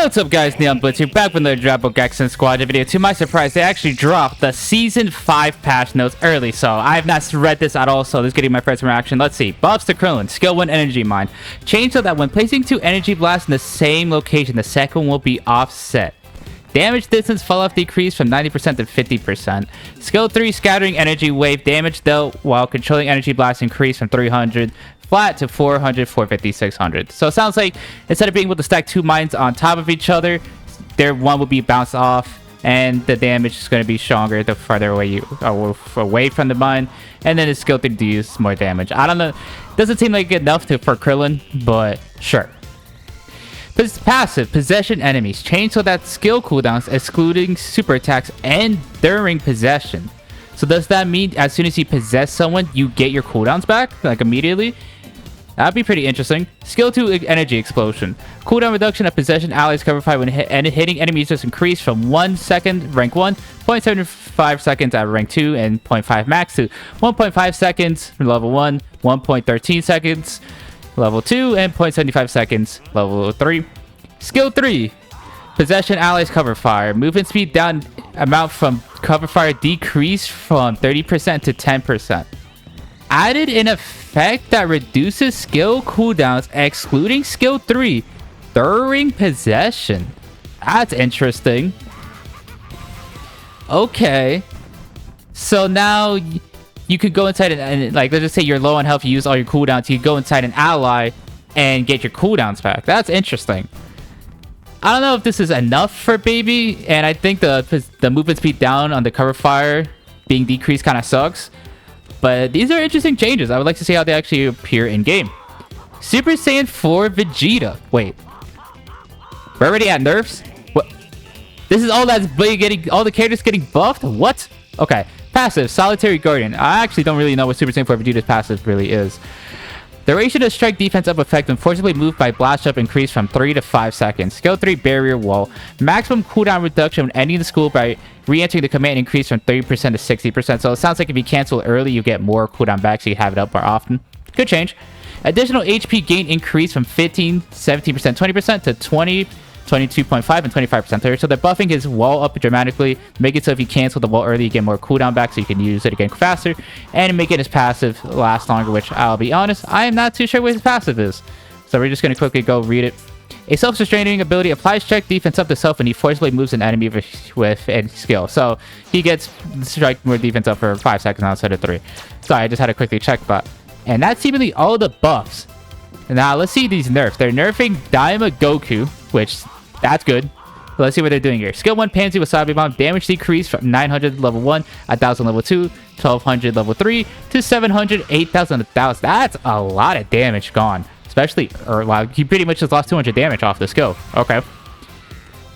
What's up guys, Neon Blitz here, back with another Dragon Ball Gekishin Squadra video. To my surprise, they actually dropped the Season 5 patch notes early, so I have not read this at all, so this is getting my first reaction. Let's see. Buffs to Krillin, Skill 1 Energy Mine. Change so that when placing 2 Energy Blasts in the same location, the second one will be offset. Damage distance fall-off decreased from 90% to 50%. Skill 3 Scattering Energy Wave. Damage dealt while controlling Energy Blast increased from 300 flat to 400, 450, 600. So it sounds like instead of being able to stack 2 mines on top of each other, their one will be bounced off, and the damage is going to be stronger the farther away you are away from the mine. And then his skill 3 deals more damage. I don't know. Doesn't seem like enough for Krillin, but sure. Passive, possession enemies. Change so that skill cooldowns excluding super attacks and during possession. So does that mean as soon as you possess someone, you get your cooldowns back, like immediately? That'd be pretty interesting. Skill 2 Energy Explosion. Cooldown reduction of possession allies cover fire when hitting enemies just increased from 1 second rank 1, 0.75 seconds at rank 2, and 0.5 max to 1.5 seconds for level 1, 1.13 seconds level 2, and 0.75 seconds level 3. Skill 3 Possession allies cover fire. Movement speed down amount from cover fire decreased from 30% to 10%. Added an effect that reduces skill cooldowns excluding skill 3 during possession. That's interesting. Okay. So now you could go inside and like, let's just say you're low on health, you use all your cooldowns, you go inside an ally and get your cooldowns back. That's interesting. I don't know if this is enough for Baby, and I think the movement speed down on the cover fire being decreased kind of sucks. But these are interesting changes. I would like to see how they actually appear in game. Super Saiyan 4 Vegeta. Wait, we're already at nerfs? What? This is all that's getting all the characters getting buffed? What? Okay. Passive, Solitary Guardian. I actually don't really know what Super Saiyan 4 Vegeta's passive really is. Duration of strike defense up effect when forcibly moved by blast up increased from 3 to 5 seconds. Skill 3 Barrier Wall. Maximum cooldown reduction when ending the school by re-entering the command increased from 30% to 60%. So it sounds like if you cancel early, you get more cooldown back, so you have it up more often. Good change. Additional HP gain increased from 15, 17%, 20% to 20, 22.5 and 25%. So they're buffing his wall up dramatically, make it so if you cancel the wall early, you get more cooldown back so you can use it again faster, and making his passive last longer, which I'll be honest, I am not too sure what his passive is. So we're just going to quickly go read it. A self-sustaining ability applies check defense up to self when he forcibly moves an enemy with a skill. So he gets strike more defense up for 5 seconds instead of 3. Sorry, I just had to quickly check, but... And that's seemingly all the buffs. Now, let's see these nerfs. They're nerfing Daima Goku, which, that's good. Let's see what they're doing here. Skill 1 Pansy Wasabi Bomb. Damage decreased from 900 level 1, 1000 level 2, 1200 level 3, to 700, 8000, 1000. That's a lot of damage gone. Especially, wow, he pretty much just lost 200 damage off the skill. Okay.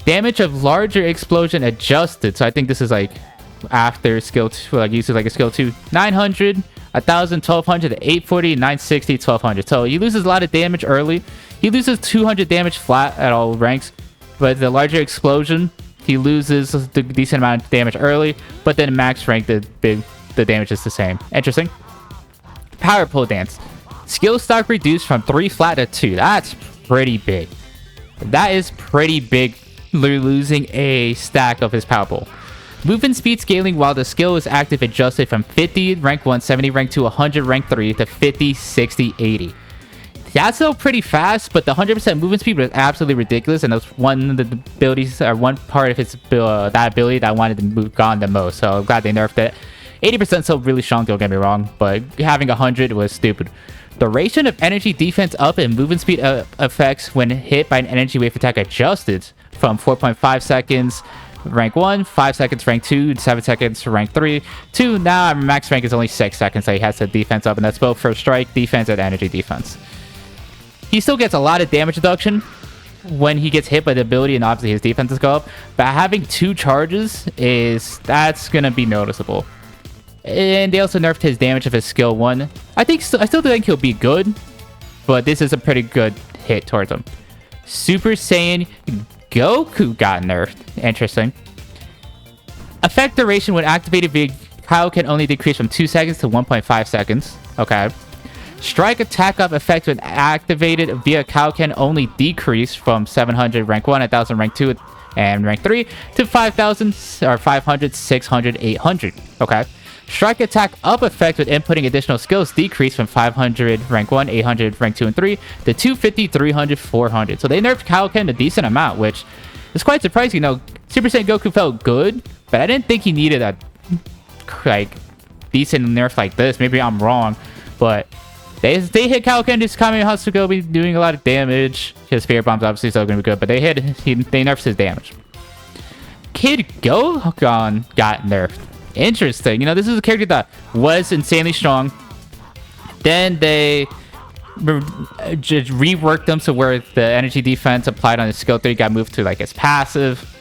Damage of larger explosion adjusted. So I think this is like after skill 2, like uses like a skill 2. 900, 1000, 1200, 840, 960, 1200. So he loses a lot of damage early. He loses 200 damage flat at all ranks. But the larger explosion, he loses the decent amount of damage early. But then max rank, the damage is the same. Interesting. Power Pole Dance. Skill stock reduced from 3 flat to 2. That's pretty big. That is pretty big, losing a stack of his power pole. Movement speed scaling while the skill is active adjusted from 50 rank 1, 70 rank 2, 100 rank 3 to 50, 60, 80. That's still pretty fast, but the 100% movement speed was absolutely ridiculous, and that's one of the abilities, or one part of his that ability that I wanted to move gone the most. So I'm glad they nerfed it. 80% still really strong, don't get me wrong, but having 100 was stupid. Duration of energy defense up and movement speed effects when hit by an energy wave attack adjusted from 4.5 seconds rank 1, 5 seconds rank 2, 7 seconds rank 3, to now max rank is only 6 seconds, so he has the defense up, and that's both for strike defense and energy defense. He still gets a lot of damage reduction when he gets hit by the ability, and obviously his defenses go up, but having 2 charges that's gonna be noticeable. And they also nerfed his damage of his skill 1. I still think he'll be good, but this is a pretty good hit towards him. Super Saiyan Goku got nerfed. Interesting. Effect duration when activated via Kyle can only decrease from 2 seconds to 1.5 seconds. Okay. Strike attack up effect when activated via Kaioken only decrease from 700 rank 1, 1000 rank 2, and rank 3 to 5000 or 500, 600, 800. Okay. Strike attack up effect with inputting additional skills decrease from 500 rank 1, 800 rank 2 and 3 to 250, 300, 400. So they nerfed Kaioken a decent amount, which is quite surprising. You know, Super Saiyan Goku felt good, but I didn't think he needed a like decent nerf like this. Maybe I'm wrong, but they hit Kaioken. This Kamehameha will be doing a lot of damage. His Spirit Bomb's obviously still gonna be good, but they nerfed his damage. Kid Gohan got nerfed. Interesting. You know, this is a character that was insanely strong. Then they just reworked them so where the energy defense applied on his skill 3 got moved to like his passive,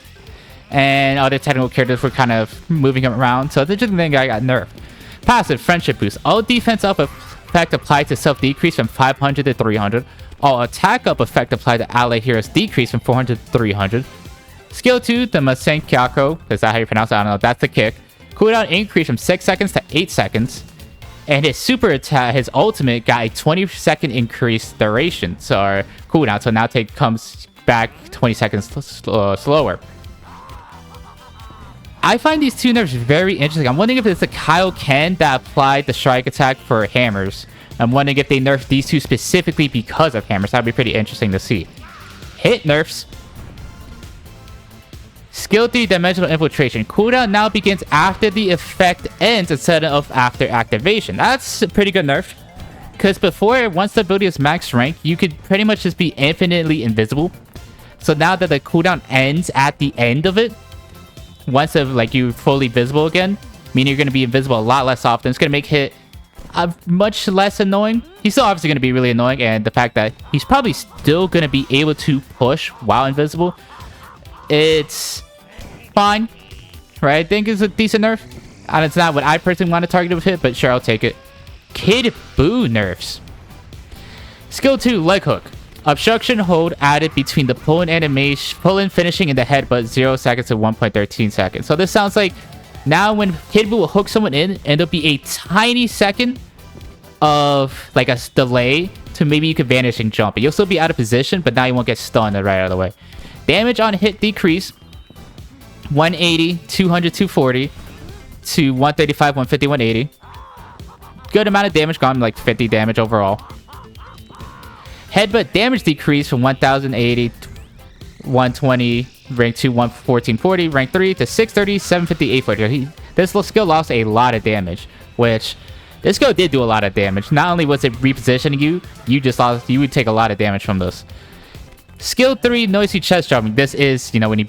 and other technical characters were kind of moving him around. So the interesting thing, guy got nerfed. Passive friendship boost. All defense up effect applied to self decrease from 500 to 300. All attack up effect applied to ally heroes decrease from 400 to 300. Skill 2, the Masenkyako, is that how you pronounce it? I don't know. That's the kick. Cooldown increase from 6 seconds to 8 seconds. And his super attack, his ultimate, got a 20-second increased duration. So cooldown. So now comes back 20 seconds slower. I find these two nerfs very interesting. I'm wondering if it's the Kaioken that applied the strike attack for hammers. I'm wondering if they nerfed these two specifically because of hammers. That'd be pretty interesting to see. Hit nerfs. Skill 3 Dimensional Infiltration. Cooldown now begins after the effect ends instead of after activation. That's a pretty good nerf. Because before, once the ability is max rank, you could pretty much just be infinitely invisible. So now that the cooldown ends at the end of it, once you're fully visible again, meaning you're going to be invisible a lot less often, it's going to make hit much less annoying. He's still obviously going to be really annoying, and the fact that he's probably still going to be able to push while invisible, it's fine, right? I think it's a decent nerf, and it's not what I personally want to target with hit, but sure, I'll take it. Kid Buu nerfs. Skill 2, leg hook. Obstruction hold added between the pull-in animation, pull-in finishing in the headbutt 0 seconds to 1.13 seconds. So this sounds like now when Kid Buu will hook someone in, and there'll be a tiny second of like a delay to maybe you could vanish and jump. You'll still be out of position, but now you won't get stunned right out of the way. Damage on hit decrease 180, 200, 240 to 135, 150, 180. Good amount of damage gone, like 50 damage overall. Headbutt damage decrease from 1080, 120, rank 2, 1440, rank 3 to 630, 750, 840. This skill lost a lot of damage, which this skill did do a lot of damage. Not only was it repositioning you, you would take a lot of damage from this. Skill 3, noisy chest drumming. This is, you know, when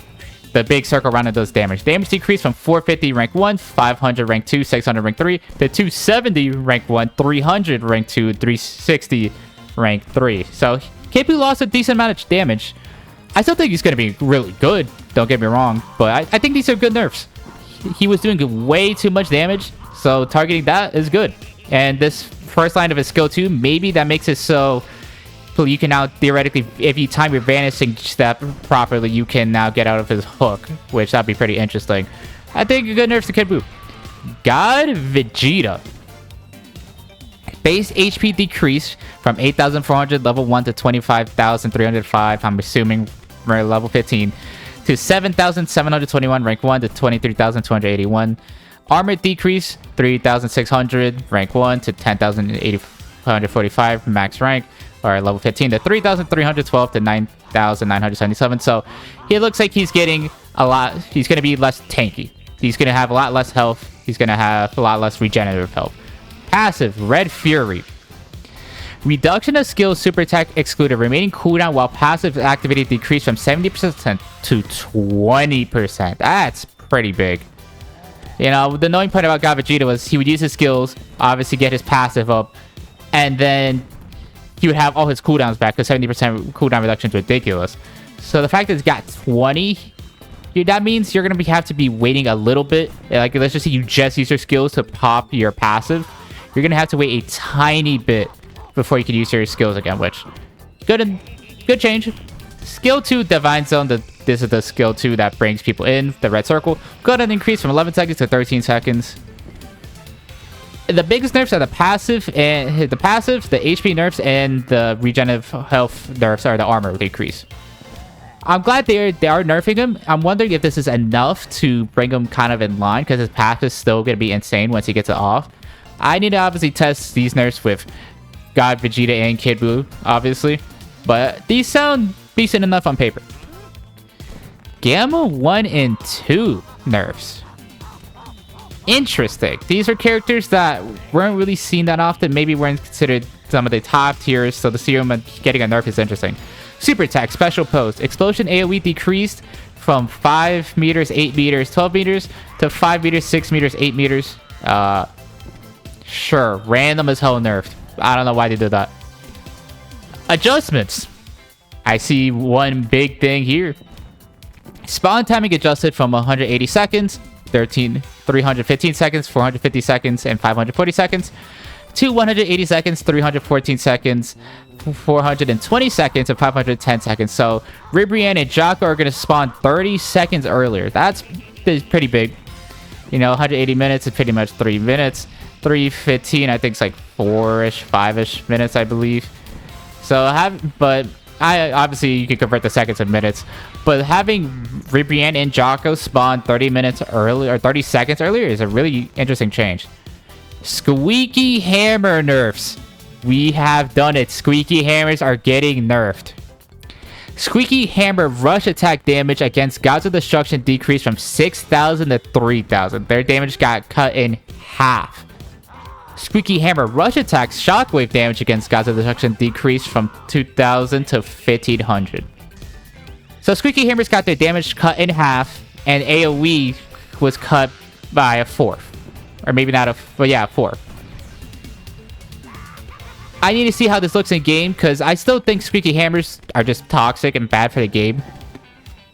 the big circle around it does damage. Damage decrease from 450 rank 1, 500 rank 2, 600 rank 3, to 270 rank 1, 300 rank 2, 360 rank 3. So Kid Buu lost a decent amount of damage. I still think he's going to be really good, don't get me wrong, but I think these are good nerfs. He was doing way too much damage, so targeting that is good. And this first line of his skill 2, maybe that makes it so you can now theoretically, if you time your vanishing step properly, you can now get out of his hook, which that'd be pretty interesting. I think a good nerf to Kid Buu. God Vegeta. Base HP decrease from 8,400 level 1 to 25,305, I'm assuming we're level 15, to 7,721 rank 1 to 23,281. Armor decrease 3,600 rank 1 to 10,845 max rank, or level 15, to 3,312 to 9,977. So he looks like he's getting a lot. He's going to be less tanky. He's going to have a lot less health. He's going to have a lot less regenerative health. Passive, Red Fury. Reduction of skill super attack excluded. Remaining cooldown while passive activated decreased from 70% to 20%. That's pretty big. You know, the annoying part about God Vegeta was he would use his skills, obviously get his passive up, and then he would have all his cooldowns back, because 70% cooldown reduction is ridiculous. So the fact that it's got 20, that means you're going to have to be waiting a little bit. Like, let's just say you just use your skills to pop your passive. You're going to have to wait a tiny bit before you can use your skills again, which, good change. Skill 2, Divine Zone. This is the skill 2 that brings people in, the red circle. Got an increase from 11 seconds to 13 seconds. The biggest nerfs are the passive, the HP nerfs, and the regenerative health nerfs are the armor decrease. I'm glad they are nerfing him. I'm wondering if this is enough to bring him kind of in line, because his path is still going to be insane once he gets it off. I need to obviously test these nerfs with God, Vegeta, and Kid Buu, obviously. But these sound decent enough on paper. Gamma 1 and 2 nerfs. Interesting. These are characters that weren't really seen that often. Maybe weren't considered some of the top tiers, so to see them getting a nerf is interesting. Super attack, special pose. Explosion AoE decreased from 5 meters, 8 meters, 12 meters to 5 meters, 6 meters, 8 meters. Sure. Random as hell nerfed. I don't know why they did that. Adjustments. I see one big thing here. Spawn timing adjusted from 180 seconds, 315 seconds, 450 seconds, and 540 seconds to 180 seconds, 314 seconds, 420 seconds, and 510 seconds. So Ribrianne and Jocko are going to spawn 30 seconds earlier. That's pretty big. You know, 180 minutes is pretty much 3 minutes. 315, I think it's like 4-ish, 5-ish minutes, I believe. So obviously you can convert the seconds to minutes, but having Ribrianne and Jocko spawn 30 minutes earlier or 30 seconds earlier is a really interesting change. Squeaky Hammer nerfs. We have done it. Squeaky Hammers are getting nerfed. Squeaky Hammer rush attack damage against Gods of Destruction decreased from 6,000 to 3,000. Their damage got cut in half. Squeaky Hammer rush attack shockwave damage against Gods of Destruction decreased from 2,000 to 1,500. So Squeaky Hammers got their damage cut in half, and AoE was cut by a fourth. Or maybe not but yeah, a fourth. I need to see how this looks in game, because I still think Squeaky Hammers are just toxic and bad for the game.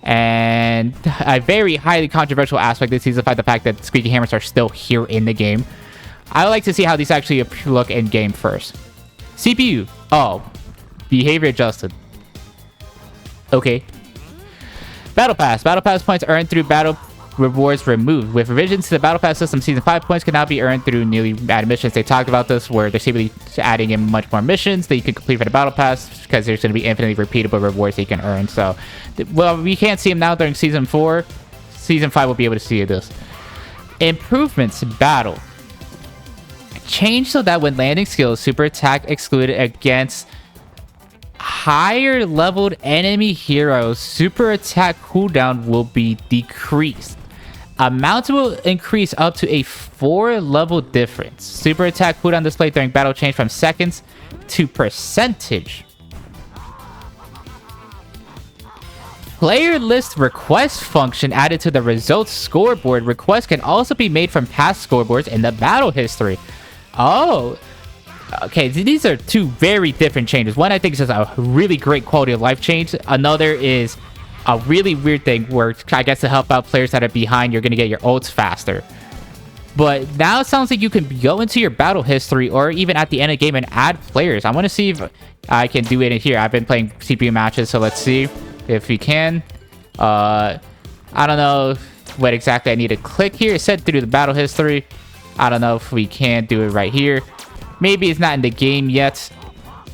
And a very highly controversial aspect this season is the fact that Squeaky Hammers are still here in the game. I would like to see how these actually look in game first. CPU. Oh. Behavior adjusted. Okay. Battle Pass. Battle Pass points earned through battle rewards removed. With revisions to the Battle Pass system, Season 5 points can now be earned through newly added missions. They talked about this, where they're simply adding in much more missions that you can complete for the Battle Pass, because there's going to be infinitely repeatable rewards that you can earn. So, well, we can't see them now during Season 4. Season 5 will be able to see this. Improvements. Battle. Change so that when landing skills, super attack excluded against higher leveled enemy heroes, super attack cooldown will be decreased. Amount will increase up to a 4 level difference. Super attack cooldown displayed during battle change from seconds to percentage. Player list request function added to the results scoreboard. Requests can also be made from past scoreboards in the battle history. Oh, okay. These are two very different changes. One, I think, is just a really great quality of life change. Another is a really weird thing where, I guess, to help out players that are behind, you're going to get your ults faster. But now it sounds like you can go into your battle history or even at the end of the game and add players. I want to see if I can do it in here. I've been playing CPU matches, so let's see if we can. I don't know what exactly I need to click here. It said through the battle history. I don't know if we can do it right here. Maybe it's not in the game yet,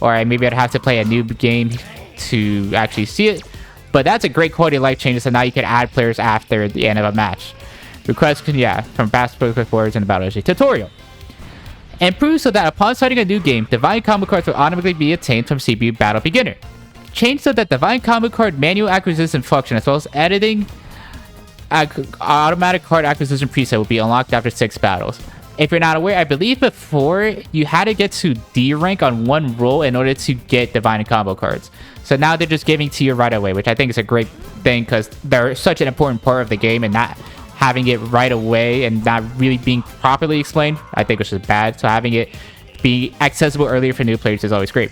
or maybe I'd have to play a new game to actually see it. But that's a great quality of life change, so now you can add players after the end of a match. Requests can, from past boards in the battle history. Tutorial. Improve so that upon starting a new game, divine combo cards will automatically be obtained from CPU Battle Beginner. Change so that divine combo card manual acquisition function, as well as editing automatic card acquisition preset, will be unlocked after 6 battles. If you're not aware, I believe before you had to get to D rank on one roll in order to get divine combo cards. So now they're just giving to you right away, which I think is a great thing, because they're such an important part of the game, and not having it right away and not really being properly explained, I think was just bad. So having it be accessible earlier for new players is always great.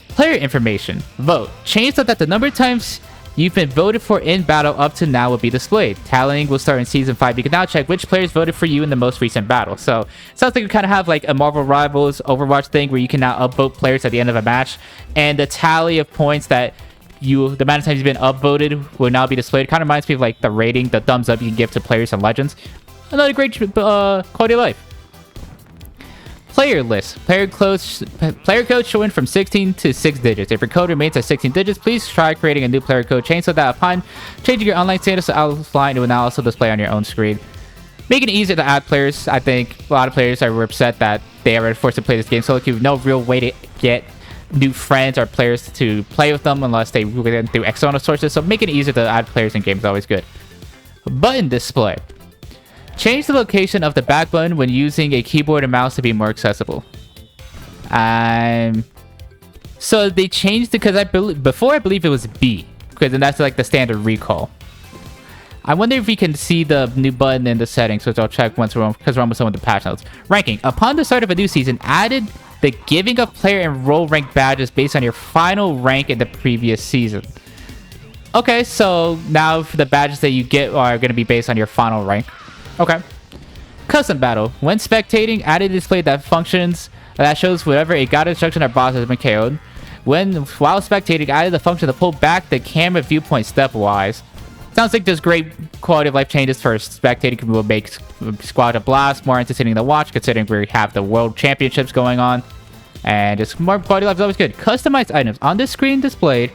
Player information. Vote. Change so that the number of times you've been voted for in battle up to now will be displayed. Tallying will start in Season 5. You can now check which players voted for you in the most recent battle. So it sounds like we kind of have like a Marvel Rivals Overwatch thing, where you can now upvote players at the end of a match, and the tally of points that the amount of times you've been upvoted will now be displayed. Kind of reminds me of like the rating, the thumbs up you can give to players and legends. Another great quality of life. Player list. Player code showing from 16 to 6 digits. If your code remains at 16 digits, please try creating a new player code chain so that upon changing your online status to offline, it will now also display on your own screen. Making it easier to add players. I think a lot of players are upset that they are forced to play this game solo queue with no real way to get new friends or players to play with them unless they went through external sources. So making it easier to add players in games is always good. Button display. Change the location of the back button when using a keyboard and mouse to be more accessible. So they changed it because before I believe it was B, because then that's like the standard recall. I wonder if we can see the new button in the settings, which I'll check once because we're almost done with the patch notes. Ranking. Upon the start of a new season, added the giving of player and role rank badges based on your final rank in the previous season. Okay, so now the badges that you get are going to be based on your final rank. Okay. Custom battle. When spectating, added a display that functions that shows whatever a god instruction or boss has been KO'd. While spectating, added the function to pull back the camera viewpoint stepwise. Sounds like there's great quality of life changes for spectating. Will make Squadra Blast more entertaining to watch, considering we have the World Championships going on. And just more quality of life is always good. Customized items. On the screen displayed,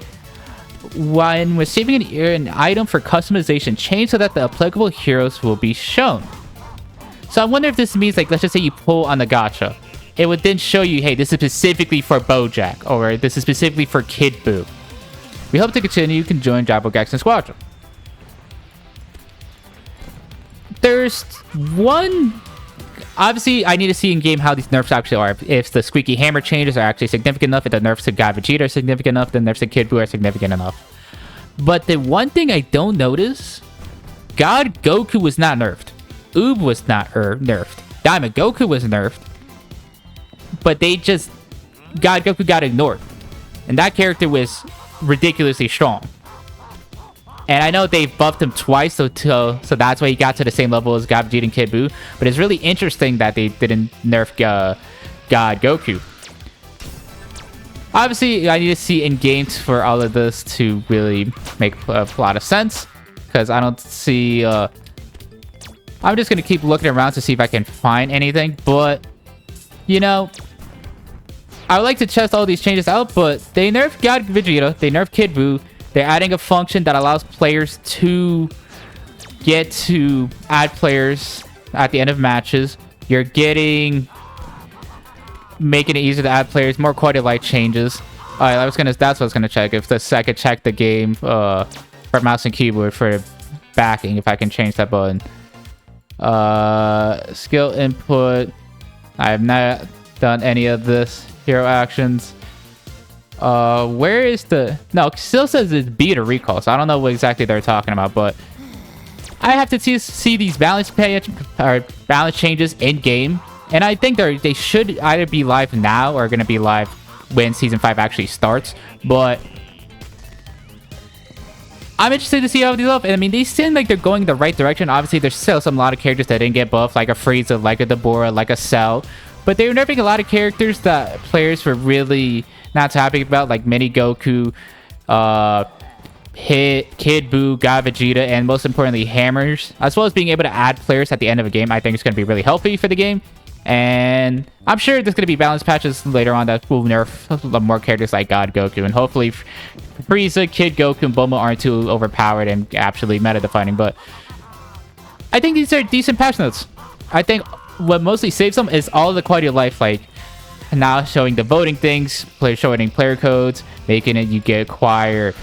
when receiving an item for customization, change so that the applicable heroes will be shown. So I wonder if this means, like, let's just say you pull on the gacha. It would then show you, hey, this is specifically for BoJack, or this is specifically for Kid Buu. We hope to continue. You can join Dragon Ball Gekishin Squadra. There's one... Obviously, I need to see in-game how these nerfs actually are. If the Squeaky Hammer changes are actually significant enough, if the nerfs to God Vegeta are significant enough, the nerfs to Kid Buu are significant enough. But the one thing I don't notice, God Goku was not nerfed. Oob was not nerfed. Diamond Goku was nerfed. But they just... God Goku got ignored. And that character was ridiculously strong. And I know they've buffed him twice, so that's why he got to the same level as God Vegeta and Kid Buu. But it's really interesting that they didn't nerf God Goku. Obviously, I need to see in-games for all of this to really make a lot of sense. Because I don't see... I'm just going to keep looking around to see if I can find anything. But, you know... I would like to test all these changes out, but they nerfed God Vegeta, they nerfed Kid Buu. They're adding a function that allows players to get to add players at the end of matches. You're getting... making it easier to add players, more quality of life changes. Alright, that's what I was gonna check. If I could check the game for mouse and keyboard for backing, if I can change that button. Skill input. I have not done any of this. Hero actions. Where is the... No, it still says it's B to recall, so I don't know what exactly they're talking about, but I have to see these balance changes in-game, and I think they should either be live now or going to be live when Season 5 actually starts, but I'm interested to see how these up, and I mean, they seem like they're going the right direction. Obviously, there's still a lot of characters that didn't get buffed, like a Frieza, like a Deborah, like a Cell, but they were nerfing a lot of characters that players were really... not so happy about, like Mini Goku, Kid Buu, God Vegeta, and most importantly, Hammers. As well as being able to add players at the end of a game, I think it's going to be really healthy for the game. And I'm sure there's going to be balance patches later on that will nerf more characters like God Goku. And hopefully Frieza, Kid Goku, and Bulma aren't too overpowered and actually meta-defining. But I think these are decent patch notes. I think what mostly saves them is all the quality of life, like now showing the voting things, showing player codes, making it you get acquire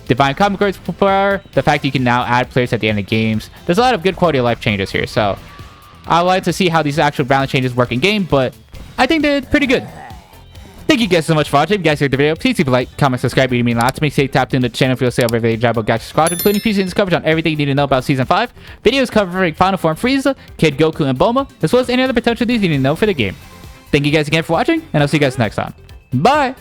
divine comic cards for the fact that you can now add players at the end of games. There's a lot of good quality of life changes here, so I'd like to see how these actual balance changes work in game, but I think they're pretty good. Thank you guys so much for watching. If you guys liked the video, please leave a like, comment, subscribe. It would mean a lot to me. Stay tapped into the channel for you'll see every Dragon Ball Gekishin Squadra, including preseason coverage on everything you need to know about Season 5, videos covering Final Form Frieza, Kid Goku, and Bulma, as well as any other potential things you need to know for the game. Thank you guys again for watching, and I'll see you guys next time. Bye!